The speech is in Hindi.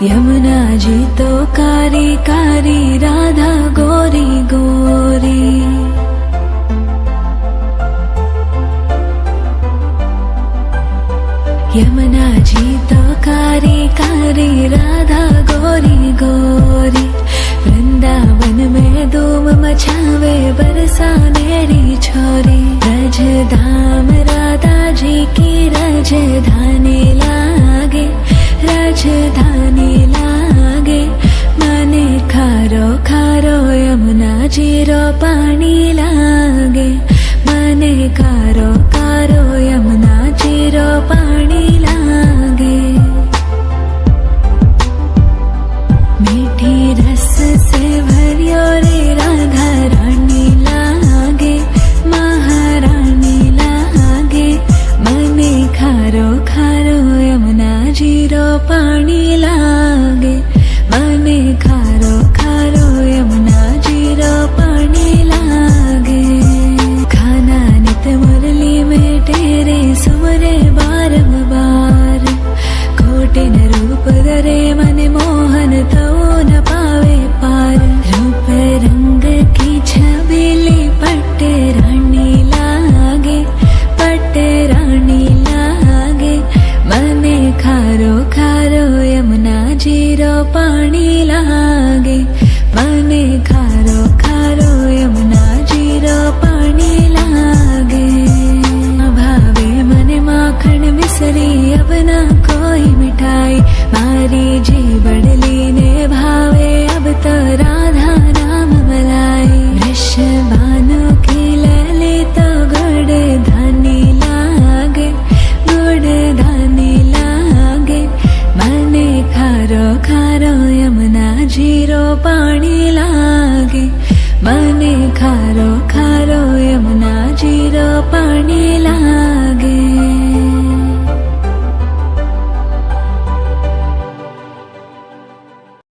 यमुना जी तो कारी कारी, राधा गोरी गोरी। यमुना जी तो कारी कारी, राधा गोरी गोरी। वृंदावन में धूम मचावे, बरसानेरी छोरी। रज धाम राधा जी की राजधानी लागे, राजधानी लागे। मने खारो खारो यमुना जी रो पानी लागे। मने खारो खारो यमुना जी रो पानी लागे। मीठी रस से भरियो रे राधा रानी लागे, महारानी लागे। मने खारो खारो यमुना जी रो पानी लागे। मने खारो खारो यमुना जी रो पानी लागे। खाना नित मुरली में तेरे सुमरे बारंबार। खोटे न रूप धरे मन मोहन तो न पावे पार। रूप रंग की छबीली पट्टे रानी लागे, पट्टे रानी लागे। मने खारो खारो यमुना जी रो पानी लागे। मने खारो खारो यमुना जी रो पानी लागे। भावे मने माखण मिसरी, अब ना कोई मिठाई। मारी जी बड़ली ने भावे, अब तो राधा नाम मलाई। वृषभानु की लली तो गुड़ धानी लागे, गुड़ धानी लागे। मने खारो खारो यमुना जी रो पानी लागे। मने खारो खारो यमुना जी रो पानी लागे।